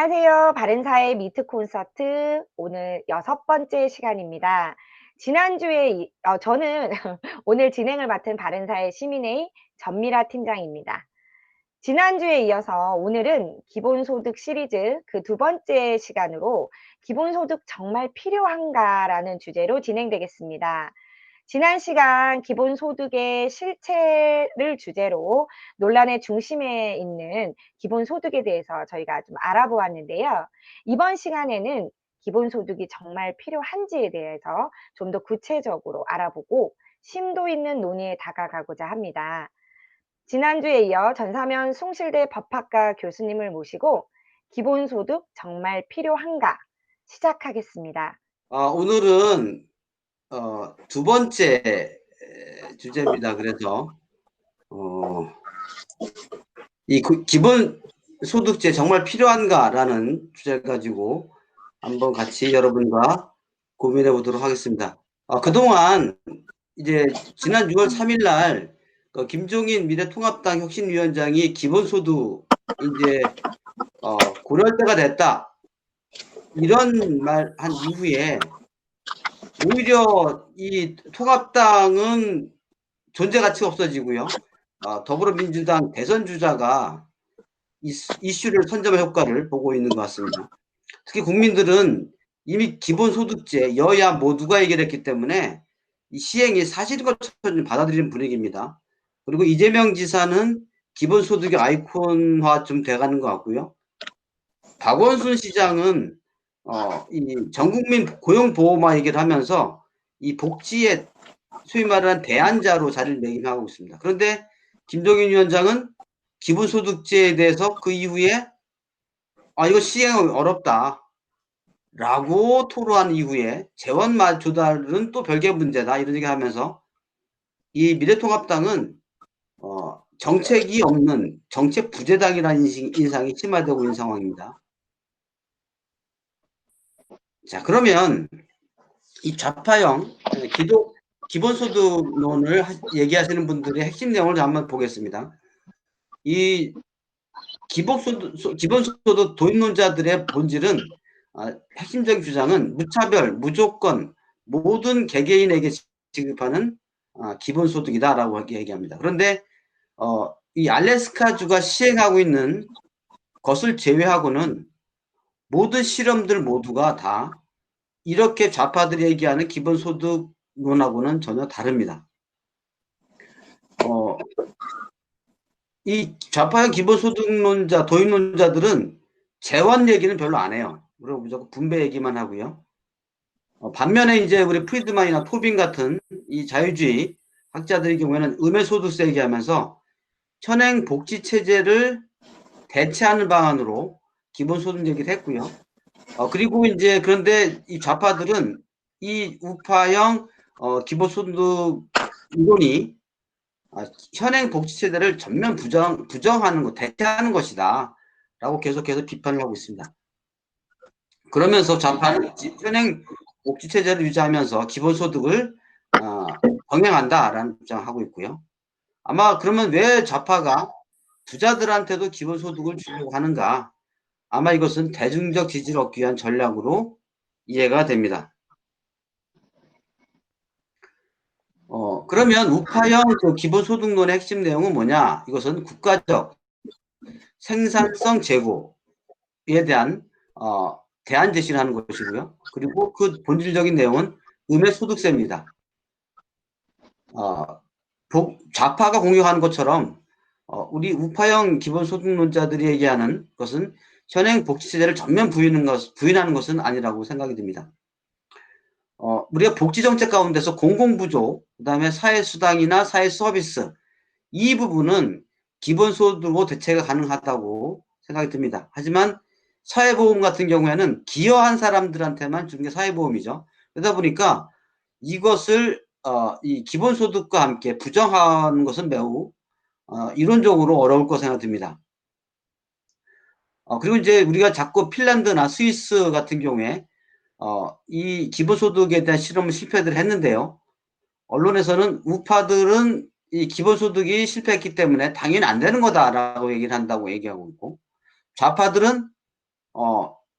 안녕하세요. 바른사회 미트 콘서트 오늘 6번째 시간입니다. 지난주에 저는 오늘 진행을 맡은 바른사회 시민회의 전미라 팀장입니다. 지난주에 이어서 오늘은 기본소득 시리즈 그 2번째 시간으로 기본소득 정말 필요한가라는 주제로 진행되겠습니다. 지난 시간 기본소득의 실체를 주제로 논란의 중심에 있는 기본소득에 대해서 저희가 좀 알아보았는데요. 이번 시간에는 기본소득이 정말 필요한지에 대해서 좀 더 구체적으로 알아보고 심도 있는 논의에 다가가고자 합니다. 지난주에 이어 전사면 숭실대 법학과 교수님을 모시고 기본소득 정말 필요한가 시작하겠습니다. 오늘은 두 번째 주제입니다. 그래서 이 기본 소득제 정말 필요한가라는 주제를 가지고 한번 같이 여러분과 고민해 보도록 하겠습니다. 그동안 이제 지난 6월 3일 날 김종인 미래통합당 혁신위원장이 기본소득 이제 고려할 때가 됐다 이런 말 한 이후에 오히려 이 통합당은 존재 가치가 없어지고요. 더불어민주당 대선 주자가 이슈를 선점할 효과를 보고 있는 것 같습니다. 특히 국민들은 이미 기본소득제 여야 모두가 해결했기 때문에 이 시행이 사실인 것처럼 받아들이는 분위기입니다. 그리고 이재명 지사는 기본소득의 아이콘화 좀 돼가는 것 같고요. 박원순 시장은 이 전국민 고용보험화 얘기를 하면서 이 복지에 소위 말하는 대안자로 자리를 매김하고 있습니다. 그런데 김종인 위원장은 기본소득제에 대해서 그 이후에 이거 시행이 어렵다 라고 토로한 이후에 재원 조달은 또 별개의 문제다 이런 얘기 하면서 이 미래통합당은 정책이 없는 정책 부재당이라는 인상이 심화되고 있는 상황입니다. 자, 그러면 이 좌파형 기본소득론을 얘기하시는 분들의 핵심 내용을 한번 보겠습니다. 이 기본소득 도입론자들의 본질은 핵심적인 주장은 무차별, 무조건 모든 개개인에게 지급하는 기본소득이다라고 얘기합니다. 그런데 이 알래스카주가 시행하고 있는 것을 제외하고는 모든 실험들 모두가 다 이렇게 좌파들이 얘기하는 기본소득론하고는 전혀 다릅니다. 이 좌파형 기본소득론자, 도입론자들은 재원 얘기는 별로 안 해요. 그리고 무조건 분배 얘기만 하고요. 반면에 이제 우리 프리드만이나 토빈 같은 이 자유주의 학자들의 경우에는 음해소득세 얘기하면서 현행 복지체제를 대체하는 방안으로 기본소득 얘기를 했고요. 그리고 이제 그런데 이 좌파들은 이 우파형 기본소득 이론이 현행 복지체제를 전면 부정하는 것, 대체하는 것이다 라고 계속해서 비판을 하고 있습니다. 그러면서 좌파는 현행 복지체제를 유지하면서 기본소득을 병행한다라는 주장을 하고 있고요. 아마 그러면 왜 좌파가 부자들한테도 기본소득을 주려고 하는가? 아마 이것은 대중적 지지를 얻기 위한 전략으로 이해가 됩니다. 그러면 우파형 그 기본소득론의 핵심 내용은 뭐냐? 이것은 국가적 생산성 제고에 대한 대안 제시를 하는 것이고요. 그리고 그 본질적인 내용은 음해소득세입니다. 좌파가 공격하는 것처럼 우리 우파형 기본소득론자들이 얘기하는 것은 현행 복지체제를 전면 부인하는 것은 아니라고 생각이 듭니다. 우리가 복지정책 가운데서 공공부조, 그 다음에 사회수당이나 사회서비스 이 부분은 기본소득으로 대체가 가능하다고 생각이 듭니다. 하지만 사회보험 같은 경우에는 기여한 사람들한테만 주는 게 사회보험이죠. 그러다 보니까 이것을 이 기본소득과 함께 부정하는 것은 매우 이론적으로 어려울 거라 생각됩니다. 그리고 이제 우리가 자꾸 핀란드나 스위스 같은 경우에 이 기본소득에 대한 실험을 실패를 했는데요. 언론에서는 우파들은 이 기본소득이 실패했기 때문에 당연히 안 되는 거다라고 얘기를 한다고 얘기하고 있고, 좌파들은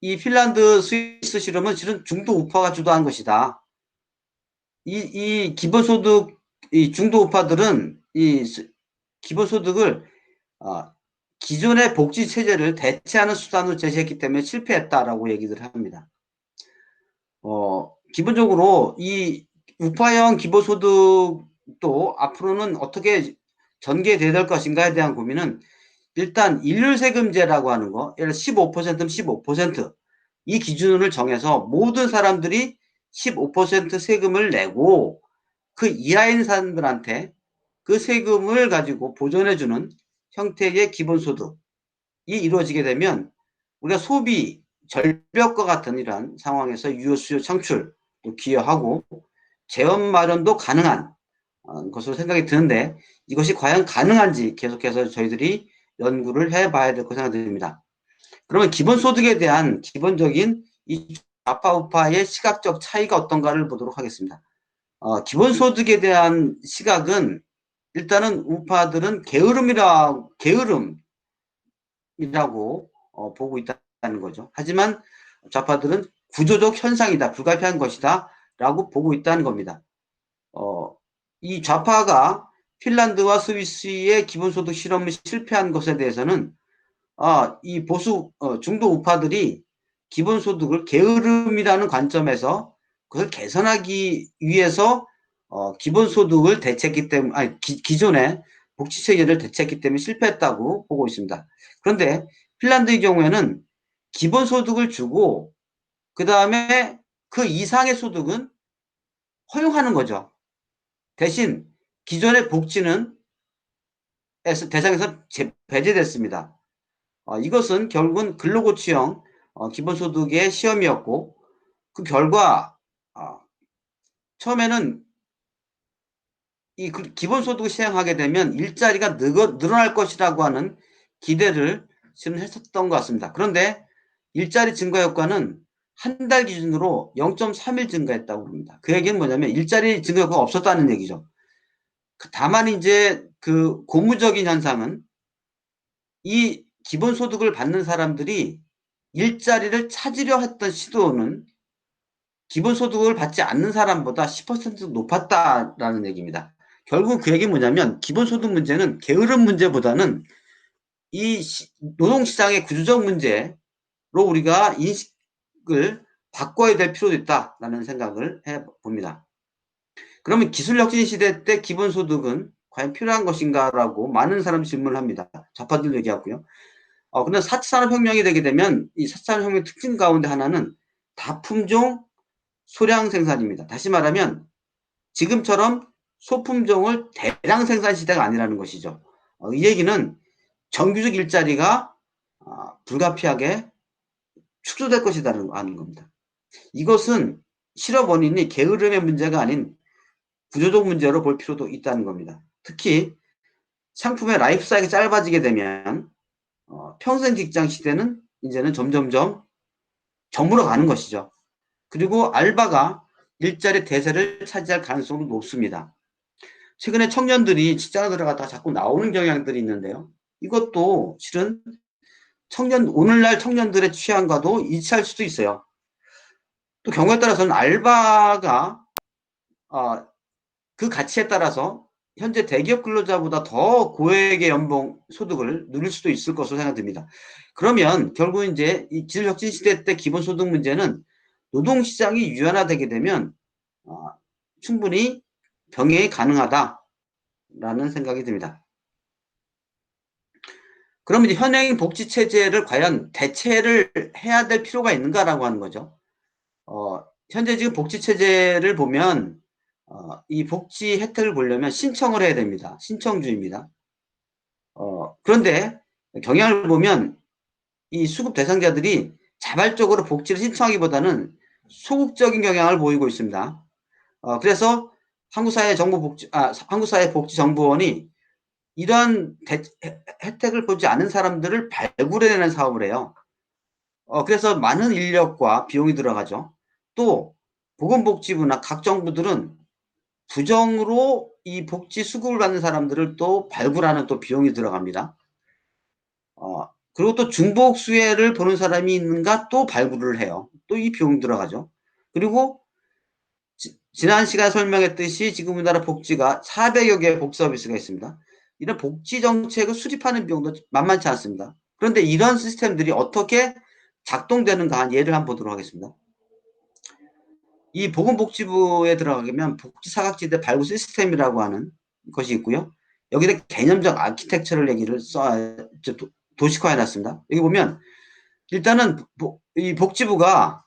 이 핀란드 스위스 실험은 실은 중도 우파가 주도한 것이다. 이 기본소득, 이 중도 우파들은 기본소득을 기존의 복지 체제를 대체하는 수단으로 제시했기 때문에 실패했다라고 얘기를 합니다. 기본적으로 이 우파형 기본소득도 앞으로는 어떻게 전개돼야 될 것인가에 대한 고민은 일단 일률세금제라고 하는 거, 예를 들어 15%면 15%이 기준을 정해서 모든 사람들이 15% 세금을 내고 그 이하인 사람들한테 그 세금을 가지고 보존해주는 형태의 기본소득이 이루어지게 되면 우리가 소비, 절벽과 같은 이러한 상황에서 유효 수요 창출 기여하고 재원 마련도 가능한 것으로 생각이 드는데 이것이 과연 가능한지 계속해서 저희들이 연구를 해봐야 될 것으로 생각됩니다. 그러면 기본소득에 대한 기본적인 이 좌파 우파의 시각적 차이가 어떤가를 보도록 하겠습니다. 기본소득에 대한 시각은 일단은 우파들은 게으름이라고 보고 있다는 거죠. 하지만 좌파들은 구조적 현상이다, 불가피한 것이다 라고 보고 있다는 겁니다. 이 좌파가 핀란드와 스위스의 기본소득 실험을 실패한 것에 대해서는 이 보수 중도 우파들이 기본소득을 게으름이라는 관점에서 그걸 개선하기 위해서 기본소득을 대체했기 때문에 기존의 복지체계를 대체했기 때문에 실패했다고 보고 있습니다. 그런데 핀란드의 경우에는 기본소득을 주고 그 다음에 그 이상의 소득은 허용하는 거죠. 대신 기존의 복지는 대상에서 배제됐습니다. 이것은 결국은 근로고취형 기본소득의 시험이었고 그 결과 처음에는 이 기본소득을 시행하게 되면 일자리가 늘어날 것이라고 하는 기대를 실은 했었던 것 같습니다. 그런데 일자리 증가 효과는 한 달 기준으로 0.3일 증가했다고 합니다. 그 얘기는 뭐냐면 일자리 증가 효과가 없었다는 얘기죠. 다만 이제 그 고무적인 현상은 이 기본소득을 받는 사람들이 일자리를 찾으려 했던 시도는 기본소득을 받지 않는 사람보다 10% 높았다라는 얘기입니다. 결국 그 얘기는 뭐냐면 기본소득 문제는 게으름 문제보다는 이 노동시장의 구조적 문제로 우리가 인식을 바꿔야 될 필요도 있다라는 생각을 해봅니다. 그러면 기술혁신 시대 때 기본소득은 과연 필요한 것인가라고 많은 사람이 질문을 합니다. 좌파들도 얘기하고요. 근데 4차 산업혁명이 되게 되면 이 4차 산업혁명의 특징 가운데 하나는 다품종 소량 생산입니다. 다시 말하면 지금처럼 소품종을 대량 생산 시대가 아니라는 것이죠. 이 얘기는 정규직 일자리가 불가피하게 축소될 것이라는 겁니다. 이것은 실업 원인이 게으름의 문제가 아닌 구조적 문제로 볼 필요도 있다는 겁니다. 특히 상품의 라이프 사이클이 짧아지게 되면 평생 직장 시대는 이제는 점점점 저물어 가는 것이죠. 그리고 알바가 일자리 대세를 차지할 가능성도 높습니다. 최근에 청년들이 직장에 들어갔다가 자꾸 나오는 경향들이 있는데요. 이것도 실은 오늘날 청년들의 취향과도 일치할 수도 있어요. 또 경우에 따라서는 알바가 그 가치에 따라서 현재 대기업 근로자보다 더 고액의 연봉 소득을 누릴 수도 있을 것으로 생각됩니다. 그러면 결국 이제 이 기술혁신 시대 때 기본소득 문제는 노동시장이 유연화되게 되면 충분히 병행이 가능하다라는 생각이 듭니다. 그러면 이제 현행 복지체제를 과연 대체를 해야 될 필요가 있는가라고 하는 거죠. 현재 지금 복지체제를 보면 이 복지 혜택을 보려면 신청을 해야 됩니다. 신청주의입니다. 그런데 경향을 보면 이 수급 대상자들이 자발적으로 복지를 신청하기보다는 소극적인 경향을 보이고 있습니다. 그래서 한국사회복지정보원이 이러한 혜택을 보지 않은 사람들을 발굴해내는 사업을 해요. 그래서 많은 인력과 비용이 들어가죠. 또 보건복지부나 각 정부들은 부정으로 이 복지 수급을 받는 사람들을 또 발굴하는 또 비용이 들어갑니다. 그리고 또 중복수혜를 보는 사람이 있는가 또 발굴을 해요. 또 이 비용 들어가죠. 그리고 지난 시간에 설명했듯이 지금 우리나라 복지가 400여 개의 복지 서비스가 있습니다. 이런 복지 정책을 수립하는 비용도 만만치 않습니다. 그런데 이런 시스템들이 어떻게 작동되는가 한 예를 한번 보도록 하겠습니다. 이 보건복지부에 들어가면 복지사각지대 발굴 시스템이라고 하는 것이 있고요. 여기다 개념적 아키텍처를 얘기를 도식화해 놨습니다. 여기 보면 일단은 이 복지부가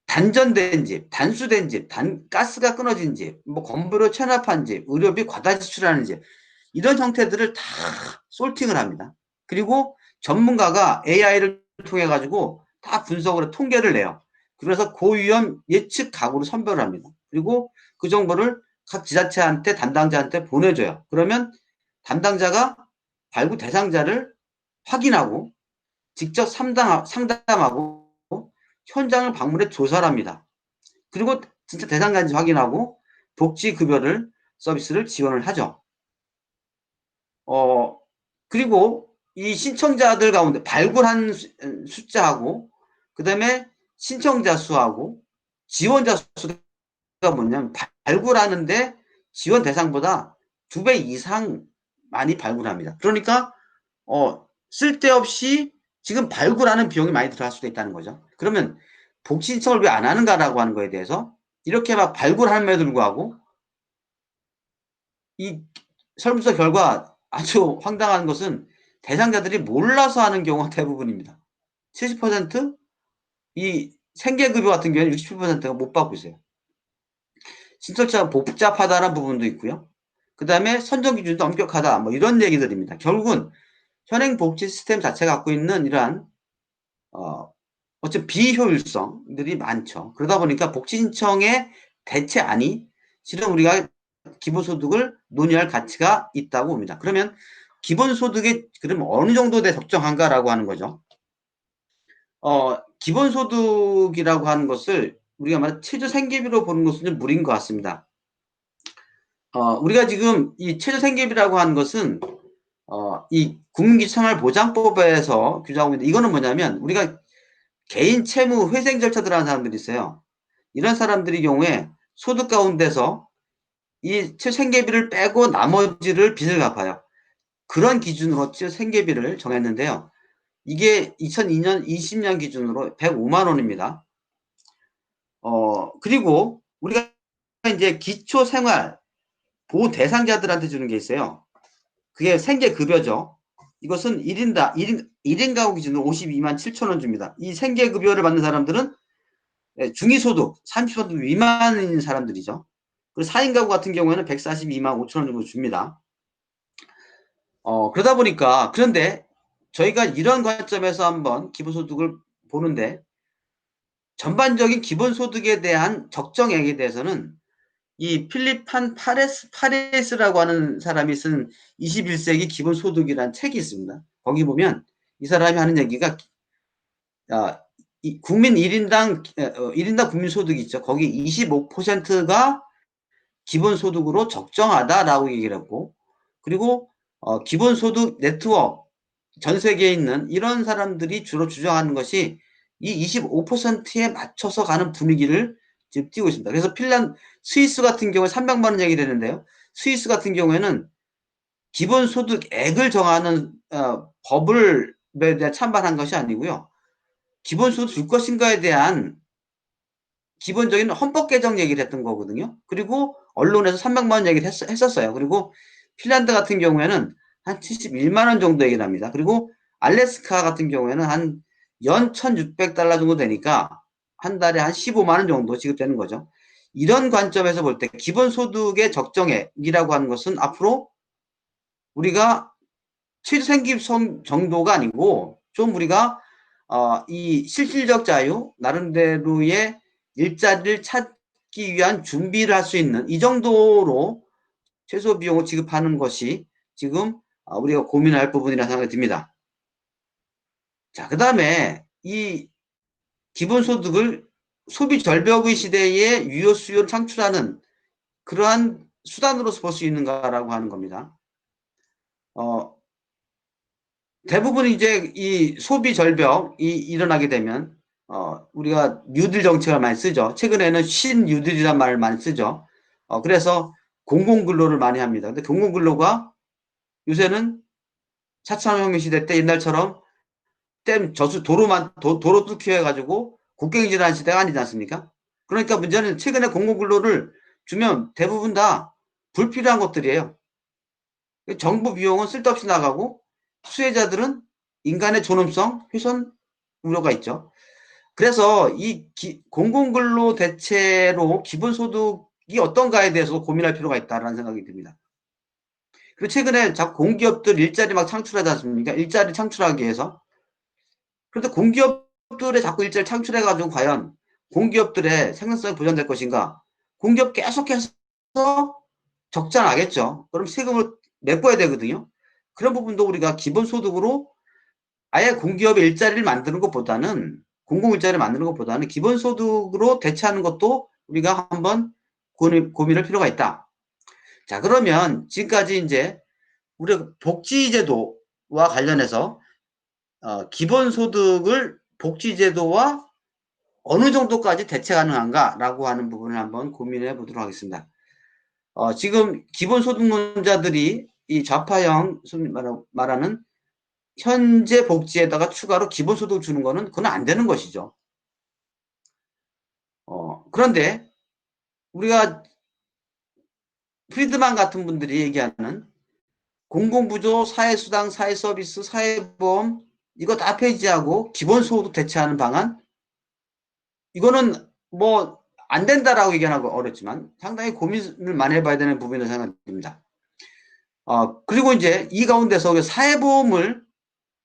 단전된 집, 단수된 집, 가스가 끊어진 집, 뭐 건물을 체납한 집, 의료비 과다 지출하는 집, 이런 형태들을 다 솔팅을 합니다. 그리고 전문가가 AI를 통해 가지고 다 분석을 해 통계를 내요. 그래서 고위험 예측 가구를 선별을 합니다. 그리고 그 정보를 각 지자체한테 담당자한테 보내줘요. 그러면 담당자가 발굴 대상자를 확인하고 직접 상담하고 현장을 방문해 조사를 합니다. 그리고 진짜 대상자인지 확인하고 복지급여를 서비스를 지원을 하죠. 그리고 이 신청자들 가운데 발굴한 숫자하고 그 다음에 신청자 수하고 지원자 수가 뭐냐면 발굴하는데 지원 대상보다 2배 이상 많이 발굴합니다. 그러니까 쓸데없이 지금 발굴하는 비용이 많이 들어갈 수도 있다는 거죠. 그러면 복지 신청을 왜 안 하는가라고 하는 거에 대해서 이렇게 막 발굴함에도 불구하고 이 설문조사 결과 아주 황당한 것은 대상자들이 몰라서 하는 경우가 대부분입니다. 70%? 이 생계급여 같은 경우에는 67%가 못 받고 있어요. 신청자가 복잡하다는 부분도 있고요. 그 다음에 선정 기준도 엄격하다. 뭐 이런 얘기들입니다. 결국은 현행 복지 시스템 자체가 갖고 있는 이러한 어차피 비효율성들이 많죠. 그러다 보니까 복지 신청의 대체안이 실은 우리가 기본소득을 논의할 가치가 있다고 봅니다. 그러면 기본소득이 그러면 어느 정도 돼 적정한가라고 하는 거죠. 기본소득이라고 하는 것을 우리가 말하는 최저생계비로 보는 것은 좀 무리인 것 같습니다. 우리가 지금 이 최저생계비라고 하는 것은 이 국민기초생활보장법에서 규정하고 있는데 이거는 뭐냐면 우리가 개인 채무 회생 절차들 하는 사람들이 있어요. 이런 사람들의 경우에 소득 가운데서 이 생계비를 빼고 나머지를 빚을 갚아요. 그런 기준으로 생계비를 정했는데요. 이게 2002년 20년 기준으로 105만 원입니다. 그리고 우리가 이제 기초생활 보호 대상자들한테 주는 게 있어요. 그게 생계급여죠. 이것은 1인 가구 기준으로 52만 7천 원 줍니다. 이 생계급여를 받는 사람들은 중위소득 30% 미만인 사람들이죠. 그리고 4인 가구 같은 경우에는 142만 5천 원 정도 줍니다. 그러다 보니까 그런데 저희가 이런 관점에서 한번 기본소득을 보는데 전반적인 기본소득에 대한 적정액에 대해서는 이 필립 파레스라고 하는 사람이 쓴 21세기 기본소득이라는 책이 있습니다. 거기 보면 이 사람이 하는 얘기가 국민 1인당 국민소득이 있죠. 거기 25%가 기본소득으로 적정하다라고 얘기를 했고 그리고 기본소득 네트워크 전 세계에 있는 이런 사람들이 주로 주장하는 것이 이 25%에 맞춰서 가는 분위기를 지금 띄고 있습니다. 그래서 스위스 같은 경우에 300만 원 얘기를 했는데요. 스위스 같은 경우에는 기본소득액을 정하는 법을 찬반한 것이 아니고요. 기본소득 줄 것인가에 대한 기본적인 헌법 개정 얘기를 했던 거거든요. 그리고 언론에서 300만 원 얘기를 했었어요. 그리고 핀란드 같은 경우에는 한 71만 원 정도 얘기를 합니다. 그리고 알래스카 같은 경우에는 한 연 1,600달러 정도 되니까 한 달에 한 15만 원 정도 지급되는 거죠. 이런 관점에서 볼 때 기본소득의 적정액이라고 하는 것은 앞으로 우리가 최저생계 정도가 아니고 좀 우리가 이 실질적 자유 나름대로의 일자리를 찾기 위한 준비를 할 수 있는 이 정도로 최소 비용을 지급하는 것이 지금 우리가 고민할 부분이라 생각이 듭니다. 자, 그 다음에 이 기본소득을 소비 절벽의 시대에 유효 수요를 창출하는 그러한 수단으로서 볼 수 있는가라고 하는 겁니다. 대부분 이제 이 소비 절벽이 일어나게 되면 우리가 뉴딜 정책을 많이 쓰죠. 최근에는 신뉴딜이라는 말을 많이 쓰죠. 그래서 공공근로를 많이 합니다. 근데 공공근로가 요새는 4차 산업혁명 시대 때 옛날처럼 댐 저수 도로 뚫기 해가지고 국경일하는 시대가 아니지 않습니까? 그러니까 문제는 최근에 공공근로를 주면 대부분 다 불필요한 것들이에요. 정부 비용은 쓸데없이 나가고 수혜자들은 인간의 존엄성 훼손 우려가 있죠. 그래서 이 공공근로 대체로 기본소득이 어떤가에 대해서 고민할 필요가 있다는 생각이 듭니다. 그리고 최근에 자꾸 공기업들 일자리 막 창출하지 않습니까? 일자리 창출하기 위해서. 그런데 공기업들의 자꾸 일자리 창출해가지고 과연 공기업들의 생산성이 보장될 것인가? 공기업 계속해서 적자 나겠죠. 그럼 세금을 내꿔야 되거든요. 그런 부분도 우리가 기본소득으로 아예 공기업의 일자리를 만드는 것보다는 공공일자리를 만드는 것보다는 기본소득으로 대체하는 것도 우리가 한번 고민할 필요가 있다. 자, 그러면 지금까지 이제 우리가 복지제도와 관련해서 기본소득을 복지제도와 어느 정도까지 대체 가능한가라고 하는 부분을 한번 고민해 보도록 하겠습니다. 지금 기본소득론자들이 이 좌파형 말하는 현재 복지에다가 추가로 기본소득을 주는 거는 그건 안 되는 것이죠. 그런데 우리가 프리드만 같은 분들이 얘기하는 공공부조, 사회수당, 사회서비스, 사회보험 이거 다 폐지하고 기본소득 대체하는 방안 이거는 뭐 안 된다라고 얘기하고 어렵지만 상당히 고민을 많이 해봐야 되는 부분이라고 생각됩니다. 그리고 이제 이 가운데서 사회보험을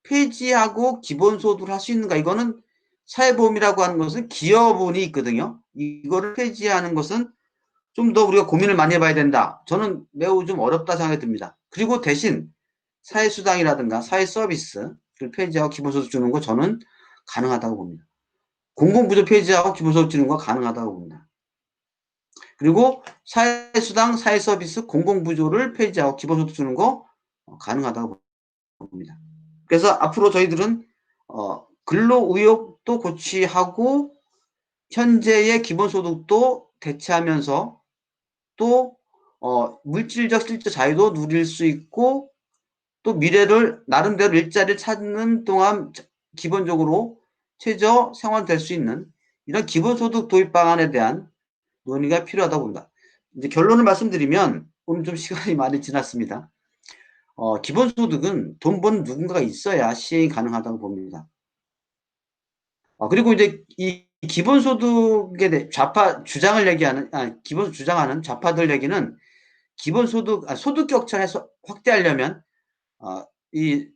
폐지하고 기본소득을 할 수 있는가? 이거는 사회보험이라고 하는 것은 기여분이 있거든요. 이거를 폐지하는 것은 좀 더 우리가 고민을 많이 해봐야 된다. 저는 매우 좀 어렵다 생각이 듭니다. 그리고 대신 사회수당이라든가 사회서비스를 폐지하고 기본소득 주는 거 저는 가능하다고 봅니다. 공공부조 폐지하고 기본소득 주는 거 가능하다고 봅니다. 그리고 사회수당, 사회서비스, 공공부조를 폐지하고 기본소득 주는 거 가능하다고 봅니다. 그래서 앞으로 저희들은 근로의욕도 고취하고 현재의 기본소득도 대체하면서 또 물질적 실질 자유도 누릴 수 있고 또 미래를 나름대로 일자리를 찾는 동안 기본적으로 최저 생활될 수 있는 이런 기본소득 도입 방안에 대한 논의가 필요하다고 봅니다. 이제 결론을 말씀드리면 오늘 좀 시간이 많이 지났습니다. 기본소득은 돈 버는 누군가가 있어야 시행이 가능하다고 봅니다. 그리고 이제 이 기본소득에 대해 주장을 얘기하는, 주장하는 좌파들 얘기는 소득 격차 해소, 확대하려면, 이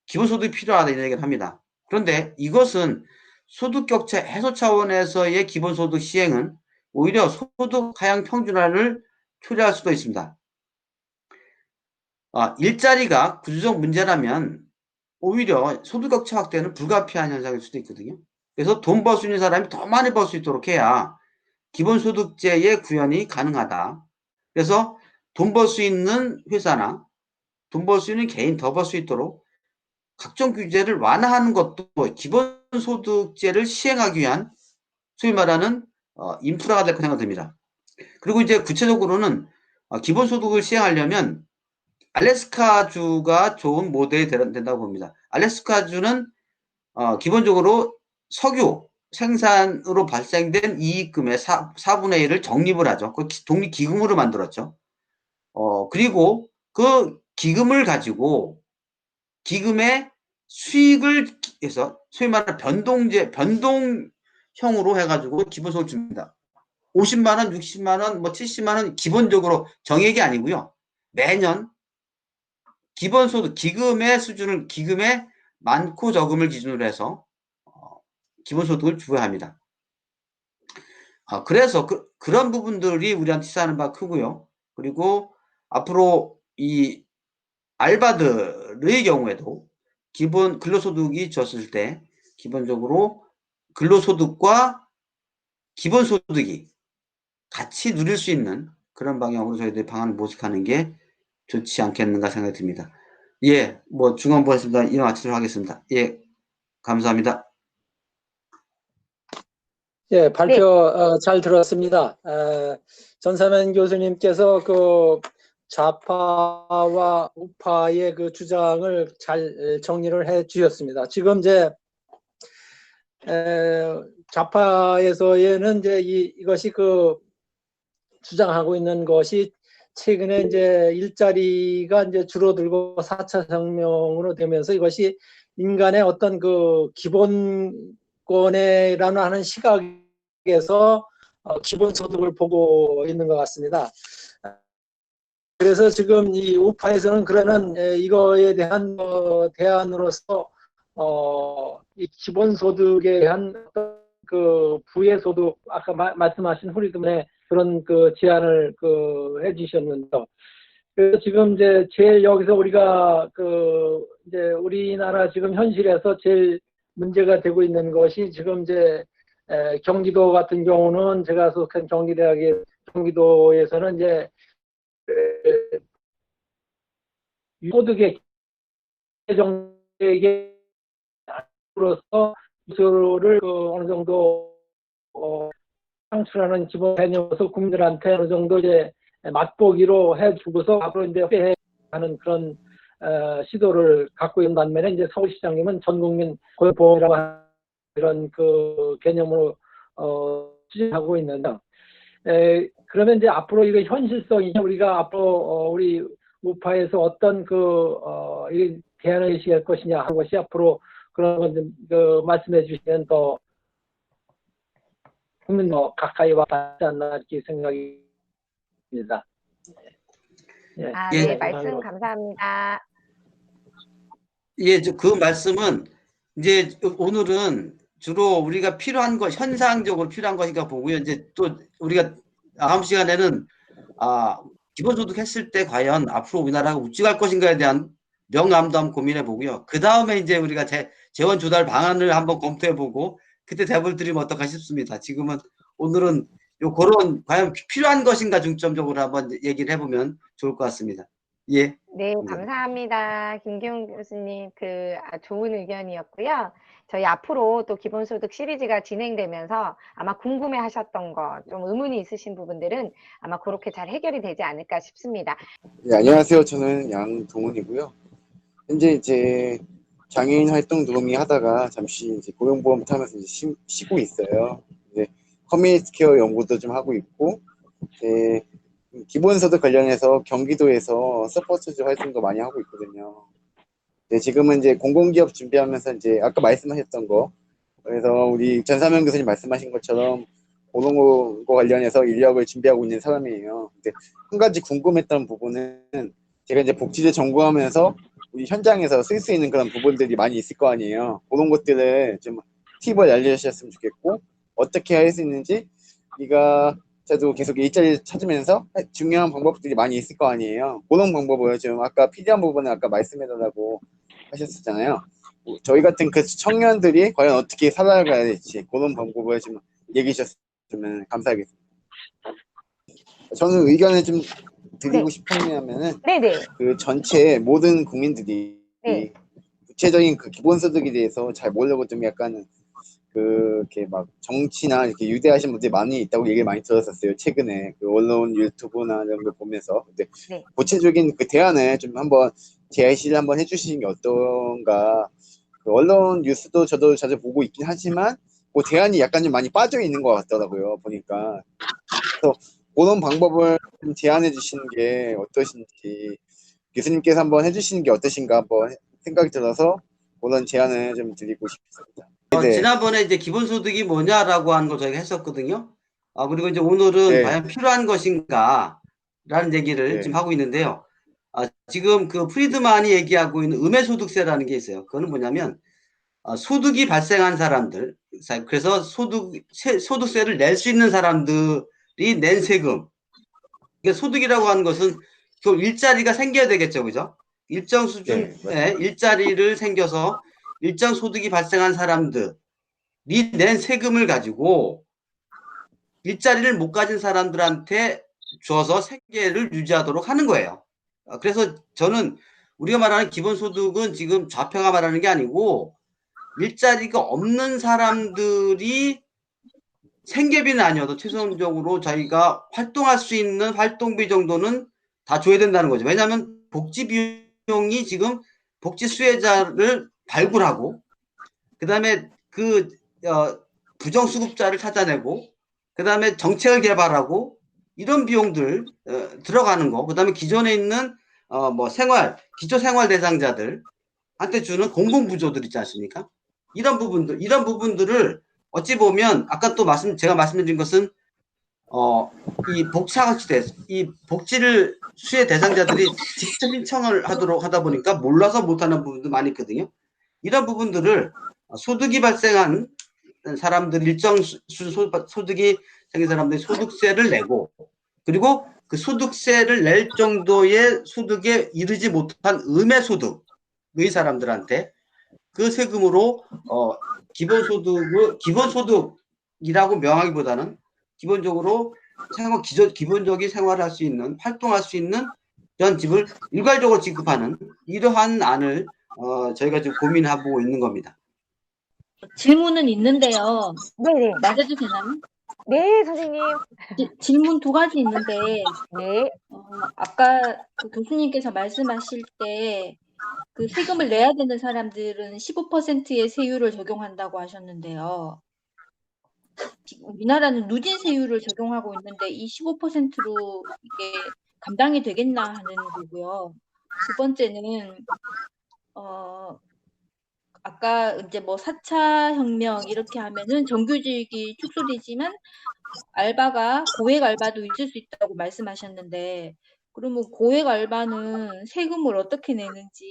기본소득이 필요하다 이런 얘기를 합니다. 그런데 이것은 소득 격차 해소 차원에서의 기본소득 시행은 오히려 소득 하향 평준화를 초래할 수도 있습니다. 일자리가 구조적 문제라면 오히려 소득 격차 확대는 불가피한 현상일 수도 있거든요. 그래서 돈 벌 수 있는 사람이 더 많이 벌 수 있도록 해야 기본소득제의 구현이 가능하다. 그래서 돈 벌 수 있는 회사나 돈 벌 수 있는 개인 더 벌 수 있도록 각종 규제를 완화하는 것도 기본소득제를 시행하기 위한 소위 말하는 인프라가 될 거라 생각됩니다. 그리고 이제 구체적으로는 기본소득을 시행하려면 알래스카주가 좋은 모델이 된다고 봅니다. 알래스카주는 기본적으로 석유 생산으로 발생된 이익금의 4분의 1을 적립을 하죠. 그 독립기금으로 만들었죠. 그리고 그 기금을 가지고 기금의 수익을 해서 소위 말하는 변동형으로 해가지고 기본소득을 줍니다. 50만 원, 60만 원, 뭐 70만 원 기본적으로 정액이 아니고요. 매년 기본소득 기금의 수준을 기금의 많고 적음을 기준으로 해서 기본소득을 부여합니다. 그래서 그런 부분들이 우리한테 시사하는 바가 크고요. 그리고 앞으로 이 알바들의 경우에도 기본 근로소득이 줬을 때 기본적으로 근로소득과 기본소득이 같이 누릴 수 있는 그런 방향으로 저희들이 방안을 모색하는 게 좋지 않겠는가 생각이 듭니다. 예, 뭐 중간부였습니다. 이만 마치도록 하겠습니다. 예, 감사합니다. 예, 네. 발표 잘 들었습니다. 전사면 교수님께서 그 좌파와 우파의 그 주장을 잘 정리를 해 주셨습니다. 지금 이제 좌파에서는 이제 이것이 그 주장하고 있는 것이 최근에 이제 일자리가 이제 줄어들고 4차 혁명으로 되면서 이것이 인간의 어떤 그 기본권이라는 하는 시각에서 기본소득을 보고 있는 것 같습니다. 그래서 지금 이 우파에서는 그러는 이거에 대한 대안으로서 이 기본소득에 대한 그 부의소득 아까 말씀하신 후리듬의 그런 그 제안을 그 해주셨는데, 그래서 지금 이제 제일 여기서 우리가 그 이제 우리나라 지금 현실에서 제일 문제가 되고 있는 것이 지금 이제 경기도 같은 경우는 제가 속한 경기대학의 경기도에서는 이제 소득의 정책에 으로서 기술을 그 어느 정도 창출하는 기본 개념으로서 국민들한테 어느 정도 이제 맛보기로 해주고서 앞으로 이제 회해하는 그런 시도를 갖고 있는 반면에 이제 서울시장님은 전국민 고용보험이라고 하는 이런 그 개념으로 추진하고 있는데, 그러면 이제 앞으로 이거 현실성이 우리가 앞으로 우리 우파에서 어떤 그 대안을 제시할 것이냐 하는 것이 앞으로 그런 건 좀 그 말씀해 주시면 더 국민도 가까이 와닿지 않나 이렇게 생각이 듭니다. 예. 네, 예. 말씀 감사합니다. 예, 그 말씀은 이제 오늘은 주로 우리가 필요한 것, 현상적으로 필요한 것인가 보고요. 이제 또 우리가 다음 시간에는 기본소득 했을 때 과연 앞으로 우리나라가 어찌 갈 것인가에 대한 명암도 한번 고민해 보고요. 그 다음에 이제 우리가 재원 조달 방안을 한번 검토해 보고 그때 대본을 드리면 어떨까 싶습니다. 지금은 오늘은 그런 과연 필요한 것인가 중점적으로 한번 얘기를 해보면 좋을 것 같습니다. 예. 네, 감사합니다. 김기훈 교수님, 좋은 의견이었고요. 저희 앞으로 또 기본소득 시리즈가 진행되면서 아마 궁금해 하셨던 거, 좀 의문이 있으신 부분들은 아마 그렇게 잘 해결이 되지 않을까 싶습니다. 네, 안녕하세요. 저는 양동훈이고요. 현재 이제 장애인 활동 도우미 하다가 잠시 이제 고용보험 타면서 이제 쉬고 있어요. 이제 커뮤니티 케어 연구도 좀 하고 있고, 이제 기본소득 관련해서 경기도에서 서포트즈 활동도 많이 하고 있거든요. 네, 지금은 이제 공공기업 준비하면서 이제 아까 말씀하셨던 거, 그래서 우리 전사면 교수님 말씀하신 것처럼 고용고 관련해서 인력을 준비하고 있는 사람이에요. 근데 한 가지 궁금했던 부분은 제가 이제 복지제 전공하면서 우리 현장에서 쓸 수 있는 그런 부분들이 많이 있을 거 아니에요. 그런 것들을 좀 팁을 알려주셨으면 좋겠고, 어떻게 할 수 있는지 우리가 저도 계속 일자리를 찾으면서 중요한 방법들이 많이 있을 거 아니에요. 그런 방법을 좀 아까 필요한 부분을 아까 말씀해달라고 하셨었잖아요. 저희 같은 그 청년들이 과연 어떻게 살아가야 될지 그런 방법을 좀 얘기해 주셨으면 감사하겠습니다. 저는 의견을 좀 드리고 네. 싶은 게 하면은 네네. 그 전체 모든 국민들이 네. 구체적인 그 기본소득에 대해서 잘 모르고 좀 약간 이렇게 막 정치나 이렇게 유대하신 분들이 많이 있다고 얘기를 많이 들었었어요. 최근에 그 언론 유튜브나 이런 걸 보면서. 근데 네. 구체적인 그 대안을 좀 한번 제시를 한번 해주시는 게 어떤가. 그 언론 뉴스도 저도 자주 보고 있긴 하지만 그 대안이 약간 좀 많이 빠져 있는 것 같더라고요. 보니까. 그래서 그런 방법을 좀 제안해 주시는 게 어떠신지 교수님께서 한번 해주시는 게 어떠신가 한번 생각이 들어서 그런 제안을 좀 드리고 싶습니다. 네. 지난번에 이제 기본소득이 뭐냐라고 하는 걸 저희가 했었거든요. 그리고 이제 오늘은 네. 과연 필요한 것인가 라는 얘기를 네. 지금 하고 있는데요. 지금 그 프리드만이 얘기하고 있는 음해소득세라는 게 있어요. 그거는 뭐냐면 소득이 발생한 사람들, 그래서 소득세를 낼 수 있는 사람들이 낸 세금. 그러니까 소득이라고 하는 것은 그 일자리가 생겨야 되겠죠, 그죠? 일정 수준의 일자리를 생겨서 일정 소득이 발생한 사람들이 낸 세금을 가지고 일자리를 못 가진 사람들한테 줘서 생계를 유지하도록 하는 거예요. 그래서 저는 우리가 말하는 기본소득은 지금 좌표가 말하는 게 아니고 일자리가 없는 사람들이 생계비는 아니어도 최소한적으로 자기가 활동할 수 있는 활동비 정도는 다 줘야 된다는 거죠. 왜냐하면 복지 비용이 지금 복지 수혜자를 발굴하고 그다음에 그 부정수급자를 찾아내고 그다음에 정책을 개발하고 이런 비용들 들어가는 거. 그다음에 기존에 있는 뭐 기초 생활 대상자들한테 주는 공공부조들 있지 않습니까? 이런 부분들을 어찌 보면 아까 또 제가 말씀드린 것은 이 복사각시대 이 복지를 수혜 대상자들이 직접 신청을 하다 보니까 몰라서 못하는 부분도 많이 있거든요. 이런 부분들을 소득이 발생한 사람들 일정 소득이 생긴 사람들이 소득세를 내고 그리고 그 소득세를 낼 정도의 소득에 이르지 못한 음의 사람들한테 그 세금으로 기본소득이라고 명하기보다는 기본적으로 기본적인 생활할 수 있는 활동할 수 있는 그런 집을 일괄적으로 지급하는 이러한 안을 저희가 지금 고민하고 있는 겁니다. 질문은 있는데요. 네네. 맞아도 되나요? 네, 선생님. 질문 두 가지 있는데, 네. 아까 그 교수님께서 말씀하실 때, 그 세금을 내야 되는 사람들은 15%의 세율을 적용한다고 하셨는데요. 지금 우리나라는 누진 세율을 적용하고 있는데, 이 15%로 이게 감당이 되겠나 하는 거고요. 두 번째는, 아까 이제 뭐 4차 혁명 이렇게 하면은 정규직이 축소되지만 고액 알바도 있을 수 있다고 말씀하셨는데, 그러면 고액 알바는 세금을 어떻게 내는지,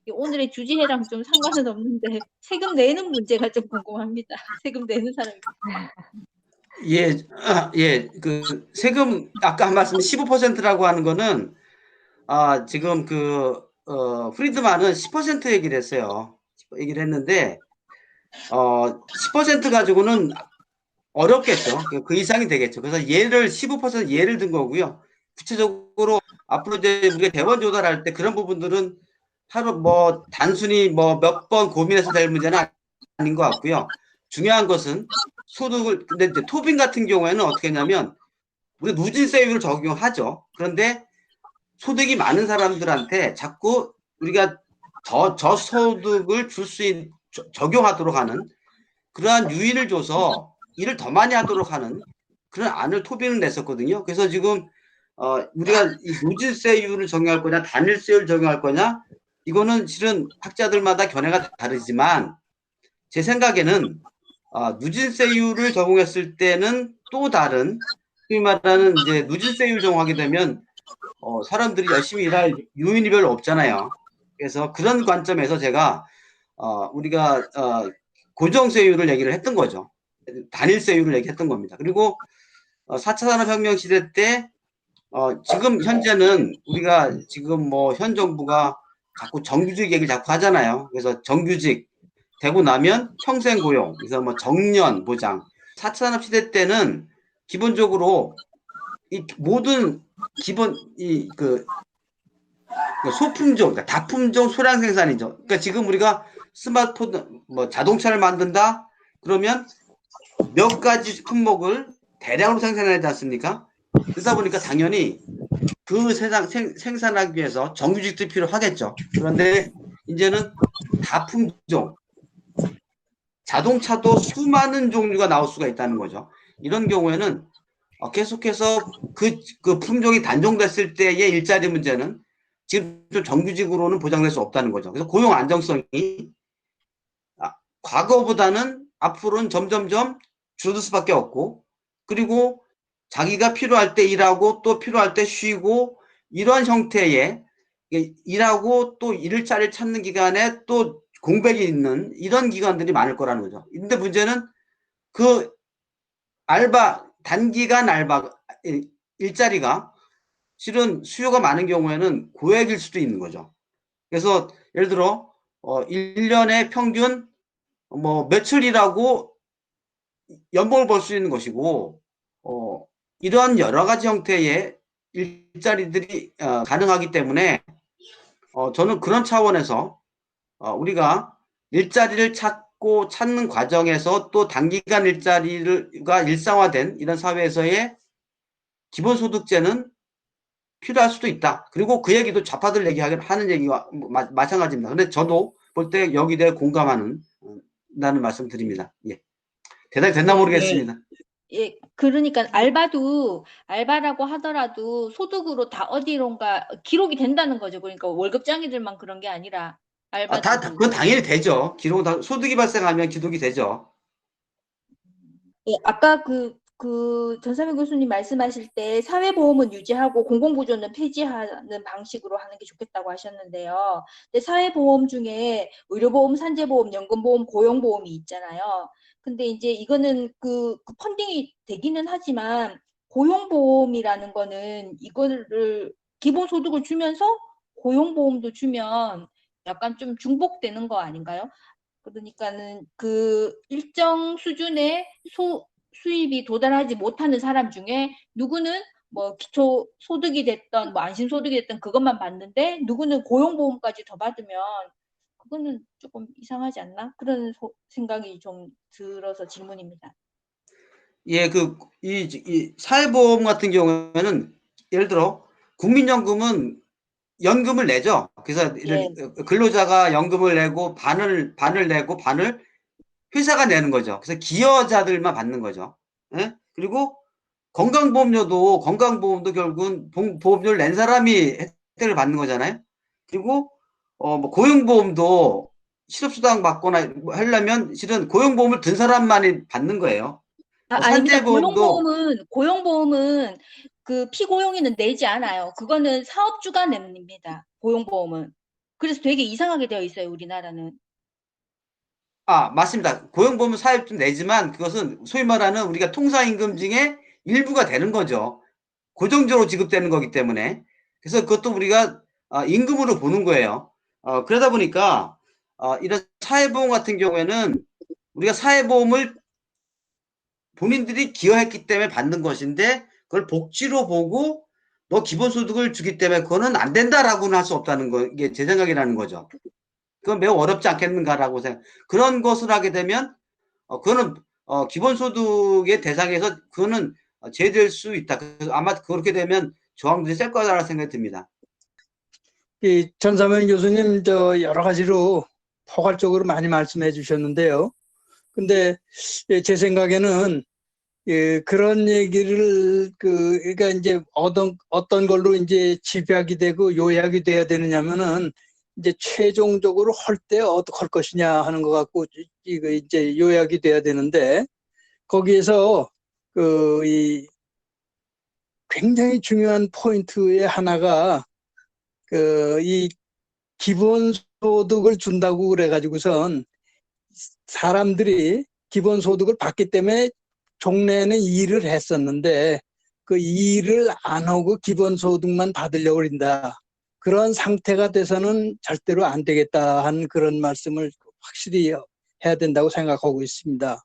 오늘의 주제랑 좀 상관은 없는데, 세금 내는 문제가 좀 궁금합니다. 세금 내는 사람이. 예, 그 세금 아까 한 말씀 15%라고 하는 거는 지금 프리드만은 10% 얘기를 했어요. 얘기를 했는데 10% 가지고는 어렵겠죠. 그 이상이 되겠죠. 그래서 15% 예를 든 거고요. 구체적으로 앞으로 이제 우리가 대원 조달할 때 그런 부분들은 하루 뭐 단순히 뭐 몇 번 고민해서 될 문제는 아닌 것 같고요. 중요한 것은 근데 이제 토빈 같은 경우에는 어떻게 했냐면 우리 누진세율을 적용하죠. 그런데 소득이 많은 사람들한테 자꾸 우리가 저소득을 적용하도록 하는 그러한 유인을 줘서 일을 더 많이 하도록 하는 그런 안을 토빈을 냈었거든요. 그래서 지금 우리가 이 누진세율을 적용할 거냐 단일세율을 적용할 거냐 이거는 실은 학자들마다 견해가 다르지만 제 생각에는 누진세율을 적용했을 때는 또 다른 소위 말하는 이제 누진세율 적용하게 되면 사람들이 열심히 일할 요인이 별로 없잖아요. 그래서 그런 관점에서 제가 우리가 고정세율을 얘기를 했던 거죠. 단일세율을 얘기했던 겁니다. 그리고 4차 산업혁명 시대 때 지금 현재는 우리가 지금 뭐 현 정부가 자꾸 정규직 얘기를 자꾸 하잖아요. 그래서 정규직 되고 나면 평생 고용, 그래서 뭐 정년 보장. 4차 산업 시대 때는 기본적으로 이 모든 소품종, 그러니까 다품종 소량 생산이죠. 그러니까 지금 우리가 스마트폰, 뭐 자동차를 만든다 그러면 몇 가지 품목을 대량으로 생산해야 되지 않습니까? 그러다 보니까 당연히 그 생산하기 위해서 정규직도 필요하겠죠. 그런데 이제는 다품종, 자동차도 수많은 종류가 나올 수가 있다는 거죠. 이런 경우에는 계속해서 그 품종이 단종됐을 때의 일자리 문제는 지금 정규직으로는 보장될 수 없다는 거죠. 그래서 고용 안정성이 과거보다는 앞으로는 점점점 줄어들 수밖에 없고, 그리고 자기가 필요할 때 일하고 또 필요할 때 쉬고 이런 형태의 일하고 또 일자리를 찾는 기간에 또 공백이 있는 이런 기관들이 많을 거라는 거죠. 근데 문제는 그 단기간 알바 일자리가 실은 수요가 많은 경우에는 고액일 수도 있는 거죠. 그래서 예를 들어 1년에 평균 뭐 며칠 일하고 연봉을 벌 수 있는 것이고 이러한 여러 가지 형태의 일자리들이 가능하기 때문에 저는 그런 차원에서 우리가 일자리를 찾는 과정에서 또 단기간 일자리가 일상화된 이런 사회에서의 기본소득제는 필요할 수도 있다. 그리고 그 얘기도 좌파들 하는 얘기와 마찬가지입니다. 근데 저도 볼 때 여기에 대해 공감하는 라는 말씀 드립니다. 예. 대답이 됐나 예, 모르겠습니다. 예, 그러니까 알바라고 하더라도 소득으로 다 어디론가 기록이 된다는 거죠. 그러니까 월급장애들만 그런 게 아니라 알바들도. 그건 당연히 되죠. 소득이 발생하면 기록이 되죠. 예, 아까 전사명 교수님 말씀하실 때 사회보험은 유지하고 공공보조는 폐지하는 방식으로 하는 게 좋겠다고 하셨는데요. 근데 사회보험 중에 의료보험, 산재보험, 연금보험, 고용보험이 있잖아요. 근데 이제 이거는 그 펀딩이 되기는 하지만 고용보험이라는 거는 이거를 기본소득을 주면서 고용보험도 주면 약간 좀 중복되는 거 아닌가요? 그러니까는 그 일정 수준의 수입이 도달하지 못하는 사람 중에 누구는 뭐 기초 소득이 됐던 뭐 안심 소득이 됐던 그것만 받는데 누구는 고용보험까지 더 받으면 그거는 조금 이상하지 않나? 그런 생각이 좀 들어서 질문입니다. 예, 이 사회보험 같은 경우에는 예를 들어 국민연금은 연금을 내죠. 그래서 예. 근로자가 연금을 내고 반을 내고 반을 회사가 내는 거죠. 그래서 기여자들만 받는 거죠. 예? 그리고 건강보험도 결국은 보험료를 낸 사람이 혜택을 받는 거잖아요. 그리고 뭐 고용보험도 실업수당 받거나 하려면 실은 고용보험을 든 사람만이 받는 거예요. 아닙니다. 산재보험도 고용보험은 그 피고용인은 내지 않아요. 그거는 사업주가 냅니다. 고용보험은. 그래서 되게 이상하게 되어 있어요, 우리나라는. 맞습니다. 고용보험은 사업주 내지만 그것은 소위 말하는 우리가 통사임금 중에 일부가 되는 거죠. 고정적으로 지급되는 거기 때문에. 그래서 그것도 우리가 임금으로 보는 거예요. 그러다 보니까 이런 사회보험 같은 경우에는 우리가 사회보험을 본인들이 기여했기 때문에 받는 것인데 그걸 복지로 보고 너 기본소득을 주기 때문에 그거는 안 된다라고는 할 수 없다는 거, 이게 제 생각이라는 거죠. 그건 매우 어렵지 않겠는가라고 생각. 그런 것을 하게 되면 그거는 기본소득의 대상에서 그거는 제외될 수 있다. 그래서 아마 그렇게 되면 저항들이 셀 거다라는 생각이 듭니다. 이 전사면 교수님 여러 가지로 포괄적으로 많이 말씀해 주셨는데요. 근데 제 생각에는 그런 얘기를 그러니까 이제 어떤 걸로 이제 집약이 되고 요약이 돼야 되느냐면은 이제 최종적으로 할 때 어떻게 할 것이냐 하는 것 갖고 이거 이제 요약이 돼야 되는데 거기에서 이 굉장히 중요한 포인트의 하나가 이 기본소득을 준다고 그래가지고선 사람들이 기본소득을 받기 때문에 종래에는 일을 했었는데 그 일을 안 하고 기본소득만 받으려고 그런다. 그런 상태가 돼서는 절대로 안 되겠다 하는 그런 말씀을 확실히 해야 된다고 생각하고 있습니다.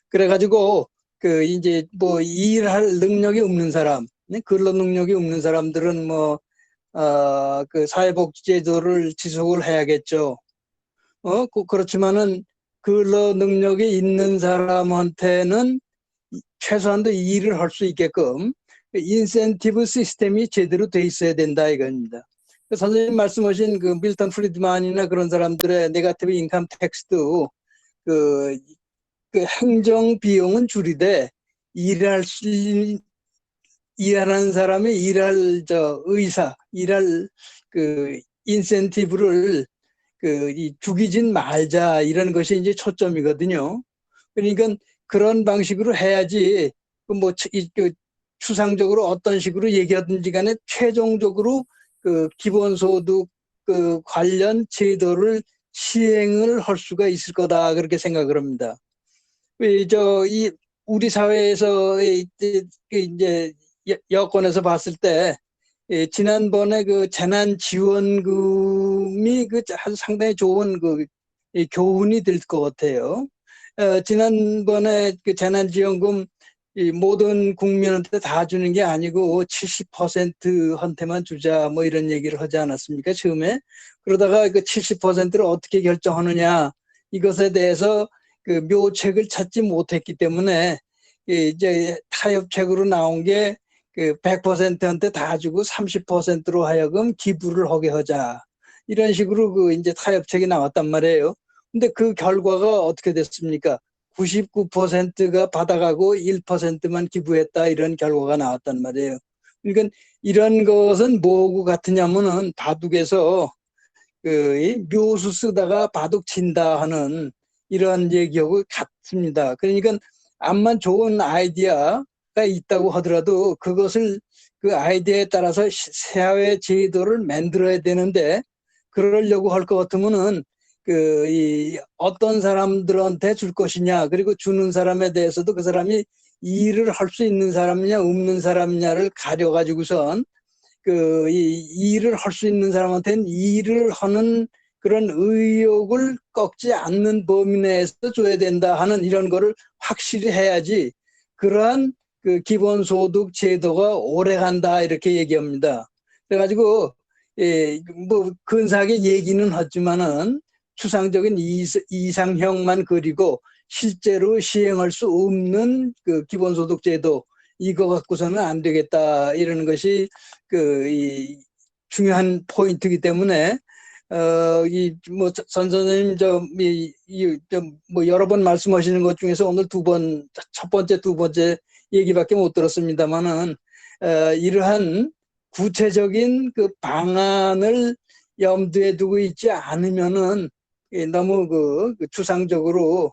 그래가지고 이제 뭐 일할 능력이 없는 사람, 근로 능력이 없는 사람들은 그 사회복지제도를 지속을 해야겠죠. 그렇지만은 근로 능력이 있는 사람한테는 최소한도 일을 할 수 있게끔 인센티브 시스템이 제대로 돼 있어야 된다 이겁니다. 선생님 말씀하신 그 밀턴 프리드만이나 그런 사람들의 네거티브 인컴 텍스도 그 행정 비용은 줄이되 일하는 사람의 일할 그 인센티브를 죽이진 말자 이런 것이 이제 초점이거든요. 그러니까 그런 방식으로 해야지 추상적으로 어떤 식으로 얘기하든지 간에 최종적으로 기본소득 관련 제도를 시행을 할 수가 있을 거다 그렇게 생각을 합니다. 우리 사회에서 이제 여건에서 봤을 때 지난번에 그 재난지원금이 아주 상당히 좋은 교훈이 될 것 같아요. 지난번에 그 재난지원금 이 모든 국민한테 다 주는 게 아니고 70%한테만 주자 뭐 이런 얘기를 하지 않았습니까? 처음에. 그러다가 그 70%를 어떻게 결정하느냐 이것에 대해서 그 묘책을 찾지 못했기 때문에 이제 타협책으로 나온 게 그 100%한테 다 주고 30%로 하여금 기부를 하게 하자. 이런 식으로 그 이제 타협책이 나왔단 말이에요. 근데 그 결과가 어떻게 됐습니까? 99%가 받아가고 1%만 기부했다 이런 결과가 나왔단 말이에요. 그러니까 이런 것은 뭐하고 같으냐면은 바둑에서 이 묘수 쓰다가 바둑 친다 하는 이런 얘기하고 같습니다. 그러니까 암만 좋은 아이디어가 있다고 하더라도 그것을 그 아이디어에 따라서 사회 제도를 만들어야 되는데 그러려고 할 것 같으면은 이 어떤 사람들한테 줄 것이냐 그리고 주는 사람에 대해서도 그 사람이 일을 할 수 있는 사람이냐 없는 사람이냐를 가려가지고선 이 일을 할 수 있는 사람한테는 일을 하는 그런 의욕을 꺾지 않는 범위 내에서 줘야 된다 하는 이런 거를 확실히 해야지 그러한 그 기본소득 제도가 오래 간다 이렇게 얘기합니다. 그래가지고 뭐 근사하게 얘기는 하지만은 추상적인 이상형만 그리고 실제로 시행할 수 없는 그 기본소득 제도 이거 갖고서는 안 되겠다 이러는 것이 이 중요한 포인트이기 때문에 이 뭐 선 선생님 뭐 여러 번 말씀하시는 것 중에서 오늘 첫 번째 두 번째 얘기밖에 못 들었습니다만은 이러한 구체적인 그 방안을 염두에 두고 있지 않으면은 너무 그 추상적으로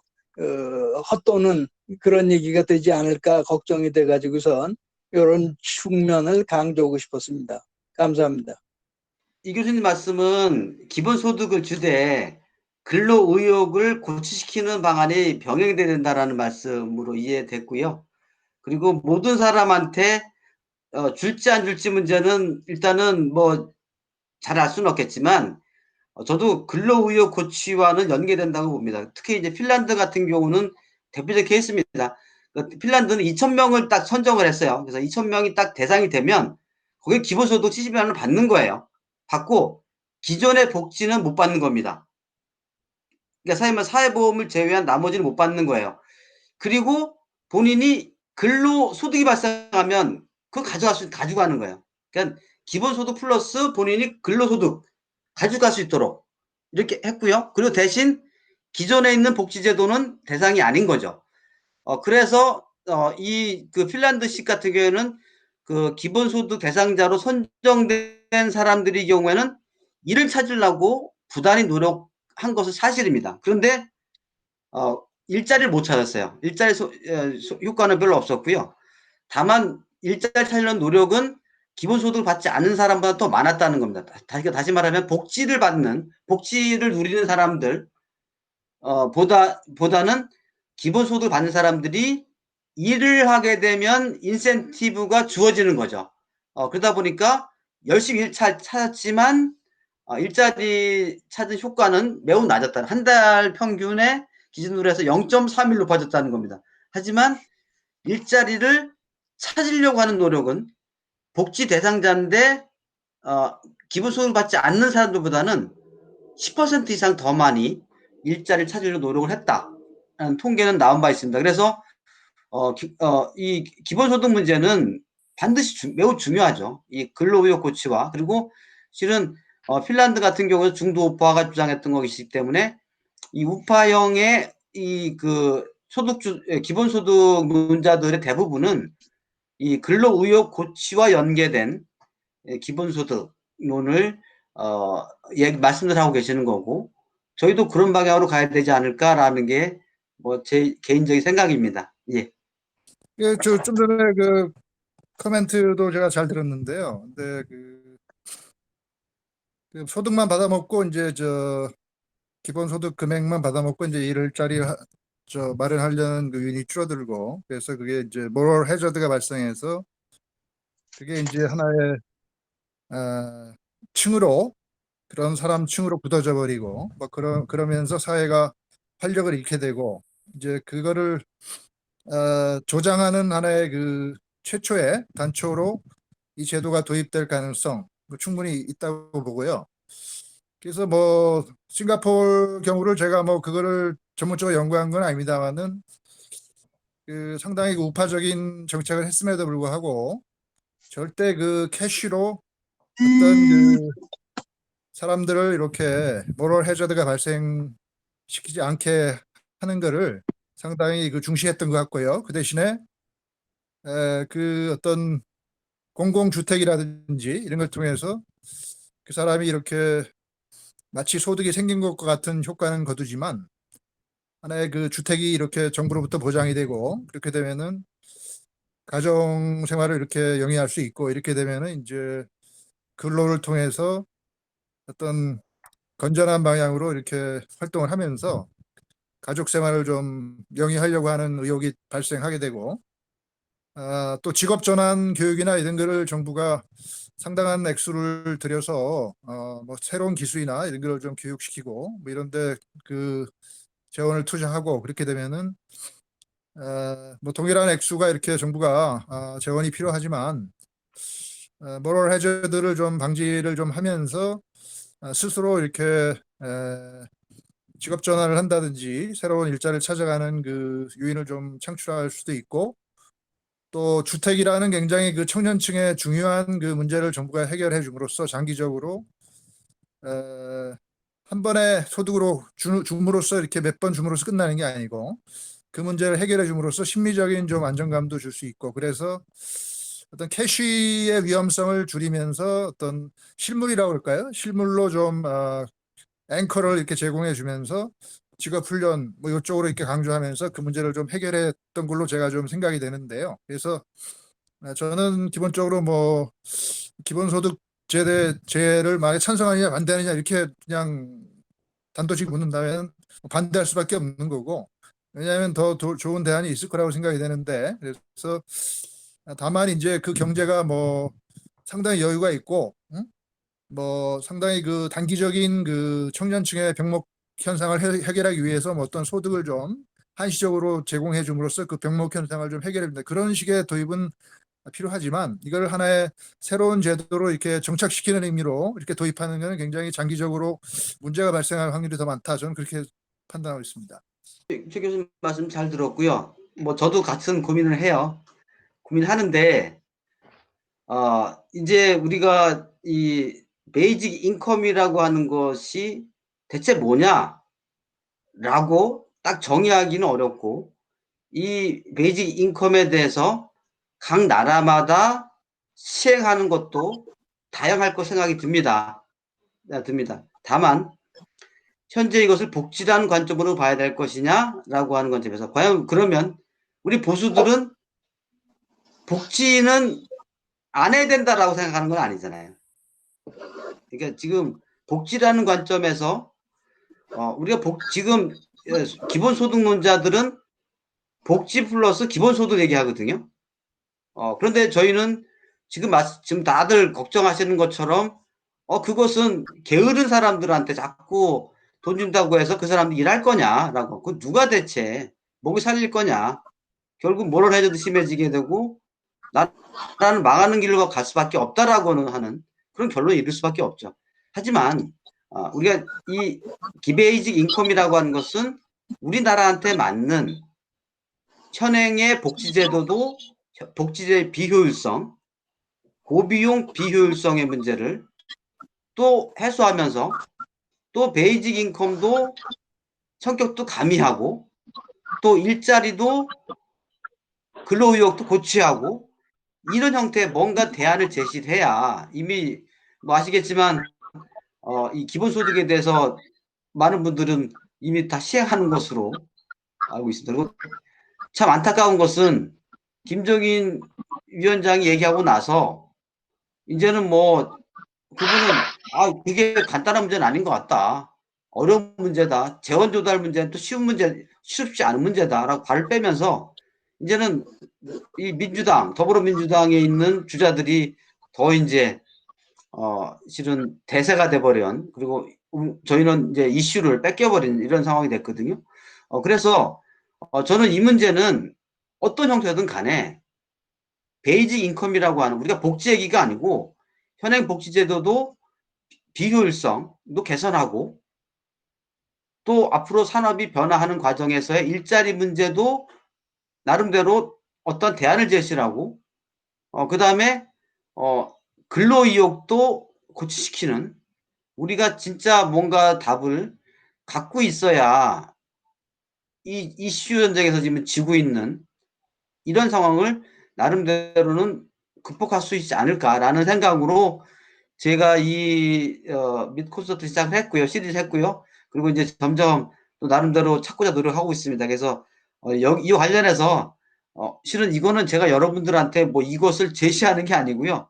헛도는 그런 얘기가 되지 않을까 걱정이 돼 가지고선 이런 측면을 강조하고 싶었습니다. 감사합니다. 이 교수님 말씀은 기본소득을 주되 근로의욕을 고취시키는 방안이 병행돼야 된다라는 말씀으로 이해됐고요. 그리고 모든 사람한테 줄지 안 줄지 문제는 일단은 뭐 잘 알 수는 없겠지만 저도 근로의욕 고취와는 연계된다고 봅니다. 특히 이제 핀란드 같은 경우는 대표적 케이스입니다. 핀란드는 2,000명을 딱 선정을 했어요. 그래서 2,000명이 딱 대상이 되면 거기에 기본소득 70만 원을 받는 거예요. 받고 기존의 복지는 못 받는 겁니다. 그러니까 사회보험을 제외한 나머지는 못 받는 거예요. 그리고 본인이 근로소득이 발생하면 그거 가져가는 거예요. 그러니까 기본소득 플러스 본인이 근로소득 가져갈 수 있도록 이렇게 했고요. 그리고 대신 기존에 있는 복지제도는 대상이 아닌 거죠. 그래서 그 핀란드식 같은 경우에는 그 기본소득 대상자로 선정된 사람들의 경우에는 일을 찾으려고 부단히 노력한 것은 사실입니다. 그런데 일자리를 못 찾았어요. 일자리 효과는 별로 없었고요. 다만 일자리 찾으려는 노력은 기본소득을 받지 않는 사람보다 더 많았다는 겁니다. 다시 말하면 복지를 누리는 사람들 보다는 기본소득을 받는 사람들이 일을 하게 되면 인센티브가 주어지는 거죠. 그러다 보니까 열심히 일 찾았지만 일자리 찾은 효과는 매우 낮았다. 한 달 평균에 기준으로 해서 0.3일 높아졌다는 겁니다. 하지만 일자리를 찾으려고 하는 노력은 복지 대상자인데 기본소득을 받지 않는 사람들보다는 10% 이상 더 많이 일자리를 찾으려고 노력을 했다라는 통계는 나온 바 있습니다. 그래서 이 기본소득 문제는 반드시 매우 중요하죠. 이 근로의욕 고취와 그리고 실은 핀란드 같은 경우는 중도 우파가 주장했던 것이기 때문에 이 우파형의 이 그 기본소득 논자들의 대부분은 이 근로의욕 고취와 연계된 기본소득론을 말씀을 하고 계시는 거고 저희도 그런 방향으로 가야 되지 않을까라는 게 뭐 제 개인적인 생각입니다. 예. 좀 전에 그 코멘트도 제가 잘 들었는데요. 근데 그 소득만 받아먹고 이제 기본소득 금액만 받아먹고 이제 일자리 마련하려는 그 유인이 줄어들고 그래서 그게 이제 모럴 해저드가 발생해서 그게 이제 하나의 층으로 그런 사람 층으로 굳어져 버리고 뭐 그러면서 사회가 활력을 잃게 되고 이제 그거를 조장하는 하나의 그 최초의 단초로 이 제도가 도입될 가능성 충분히 있다고 보고요. 그래서 뭐 싱가포르 경우를 제가 뭐 그거를 전문적으로 연구한 건 아닙니다만은 그 상당히 그 우파적인 정책을 했음에도 불구하고 절대 그 캐시로 어떤 그 사람들을 이렇게 모럴 해저드가 발생시키지 않게 하는 거를 상당히 그 중시했던 것 같고요. 그 대신에 그 어떤 공공주택이라든지 이런 걸 통해서 그 사람이 이렇게 마치 소득이 생긴 것과 같은 효과는 거두지만 하나의 그 주택이 이렇게 정부로부터 보장이 되고 그렇게 되면은 가정 생활을 이렇게 영위할 수 있고 이렇게 되면은 이제 근로를 통해서 어떤 건전한 방향으로 이렇게 활동을 하면서 가족 생활을 좀 영위하려고 하는 의욕이 발생하게 되고 또 직업 전환 교육이나 이런 거를 정부가 상당한 액수를 들여서 뭐 새로운 기술이나 이런 거를 좀 교육시키고 뭐 이런데 그 재원을 투자하고 그렇게 되면은 뭐 동일한 액수가 이렇게 정부가 재원이 필요하지만 모럴 해저드를 좀 방지를 좀 하면서 스스로 이렇게 직업 전환을 한다든지 새로운 일자리를 찾아가는 그 요인을 좀 창출할 수도 있고 또 주택이라는 굉장히 그 청년층의 중요한 그 문제를 정부가 해결해 줌으로써 장기적으로 한 번에 소득으로 줌으로써 이렇게 몇 번 줌으로써 끝나는 게 아니고 그 문제를 해결해 줌으로써 심리적인 좀 안정감도 줄 수 있고 그래서 어떤 캐시의 위험성을 줄이면서 어떤 실물이라고 할까요? 실물로 좀 앵커를 이렇게 제공해 주면서 직업 훈련 뭐 이쪽으로 이렇게 강조하면서 그 문제를 좀 해결했던 걸로 제가 좀 생각이 되는데요. 그래서 저는 기본적으로 뭐 기본소득제를 만약 찬성하느냐 반대하느냐 이렇게 그냥 단도직 묻는다면 반대할 수밖에 없는 거고 왜냐하면 더 좋은 대안이 있을 거라고 생각이 되는데 그래서 다만 이제 그 경제가 뭐 상당히 여유가 있고 뭐 상당히 그 단기적인 그 청년층의 병목 현상을 해결하기 위해서 뭐 어떤 소득을 좀 한시적으로 제공해 줌으로써 그 병목 현상을 좀 해결해 준다. 그런 식의 도입은 필요하지만 이걸 하나의 새로운 제도로 이렇게 정착시키는 의미로 이렇게 도입하는 것은 굉장히 장기적으로 문제가 발생할 확률이 더 많다. 저는 그렇게 판단하고 있습니다. 최 교수님 말씀 잘 들었고요. 뭐 저도 같은 고민을 해요. 고민하는데 이제 우리가 이 베이직 인컴이라고 하는 것이 대체 뭐냐라고 딱 정의하기는 어렵고 이 베이직 인컴에 대해서 각 나라마다 시행하는 것도 다양할 거 생각이 듭니다. 다만 현재 이것을 복지라는 관점으로 봐야 될 것이냐라고 하는 관점에서 과연 그러면 우리 보수들은 복지는 안 해야 된다라고 생각하는 건 아니잖아요. 그러니까 지금 복지라는 관점에서 우리가 지금 기본소득론자들은 복지 플러스 기본소득 얘기하거든요. 그런데 저희는 지금 다들 걱정하시는 것처럼 그것은 게으른 사람들한테 자꾸 돈 준다고 해서 그 사람들이 일할 거냐라고. 그 누가 대체 먹이 살릴 거냐. 결국 모럴 해저드 심해지게 되고 나라는 망하는 길로 갈 수밖에 없다라고는 하는 그런 결론에 이를 수밖에 없죠. 하지만 우리가 이 기베이직 인컴이라고 하는 것은 우리나라한테 맞는 현행의 복지제도도 복지제의 비효율성, 고비용 비효율성의 문제를 또 해소하면서 또 베이직 인컴도 성격도 가미하고 또 일자리도 근로의욕도 고취하고 이런 형태의 뭔가 대안을 제시해야 이미 뭐 아시겠지만 이 기본소득에 대해서 많은 분들은 이미 다 시행하는 것으로 알고 있습니다. 그리고 참 안타까운 것은 김정인 위원장이 얘기하고 나서 이제는 뭐 그분은 그게 간단한 문제는 아닌 것 같다. 어려운 문제다. 재원 조달 문제는 또 쉽지 않은 문제다라고 발을 빼면서 이제는 이 더불어민주당에 있는 주자들이 더 이제 실은 대세가 돼버린 그리고 저희는 이제 이슈를 뺏겨버린 이런 상황이 됐거든요. 그래서 저는 이 문제는 어떤 형태든 간에 베이직 인컴이라고 하는 우리가 복지 얘기가 아니고 현행 복지제도도 비효율성도 개선하고 또 앞으로 산업이 변화하는 과정에서의 일자리 문제도 나름대로 어떤 대안을 제시하고 그다음에 근로의욕도 고취시키는 우리가 진짜 뭔가 답을 갖고 있어야 이 이슈 전쟁에서 지금 지고 있는 이런 상황을 나름대로는 극복할 수 있지 않을까라는 생각으로 제가 이 콘서트 시작을 했고요. 시리즈 했고요. 그리고 이제 점점 또 나름대로 찾고자 노력하고 있습니다. 그래서 이 관련해서 실은 이거는 제가 여러분들한테 뭐 이것을 제시하는 게 아니고요.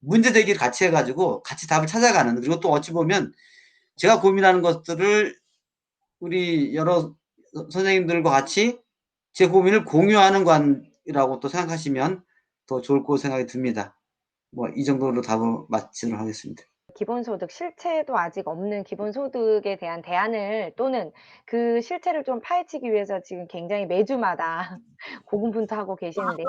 문제 제기를 같이 해가지고 같이 답을 찾아가는 그리고 또 어찌 보면 제가 고민하는 것들을 우리 여러 선생님들과 같이 제 고민을 공유하는 관이라고 또 생각하시면 더 좋을 거라고 생각이 듭니다. 뭐 이 정도로 답을 마치도록 하겠습니다. 기본소득 실체도 아직 없는 기본소득에 대한 대안을 또는 그 실체를 좀 파헤치기 위해서 지금 굉장히 매주마다 고군분투하고 계시는데요.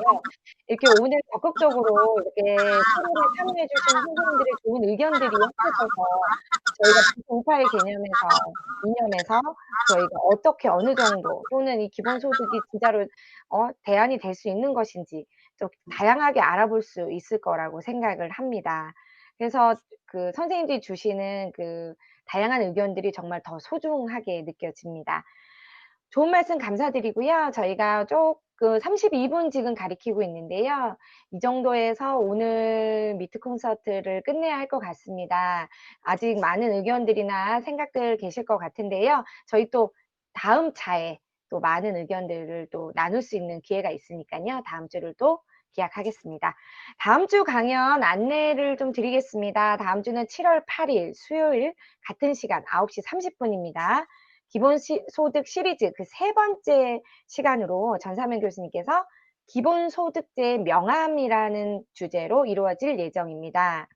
이렇게 오늘 적극적으로 이렇게 토론에 참여해 주신 선생님들의 좋은 의견들이 합쳐져서 저희가 비공파의 이념에서 저희가 어떻게 어느 정도 또는 이 기본소득이 진짜로 대안이 될 수 있는 것인지 좀 다양하게 알아볼 수 있을 거라고 생각을 합니다. 그래서 그 선생님들이 주시는 그 다양한 의견들이 정말 더 소중하게 느껴집니다. 좋은 말씀 감사드리고요. 저희가 조금 32분 지금 가리키고 있는데요. 이 정도에서 오늘 미트 콘서트를 끝내야 할 것 같습니다. 아직 많은 의견들이나 생각들 계실 것 같은데요. 저희 또 다음 차에 또 많은 의견들을 또 나눌 수 있는 기회가 있으니까요. 다음 주를 또 기약하겠습니다. 다음 주 강연 안내를 좀 드리겠습니다. 다음 주는 7월 8일 수요일 같은 시간 9시 30분입니다. 기본소득 시리즈 그 세 번째 시간으로 전사면 교수님께서 기본소득제 명암이라는 주제로 이루어질 예정입니다.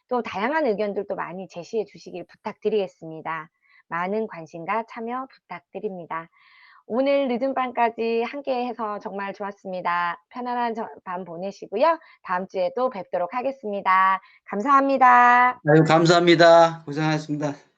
또 다양한 의견들도 많이 제시해 주시길 부탁드리겠습니다. 많은 관심과 참여 부탁드립니다. 오늘 늦은 밤까지 함께 해서 정말 좋았습니다. 편안한 밤 보내시고요. 다음 주에 또 뵙도록 하겠습니다. 감사합니다. 감사합니다. 고생하셨습니다.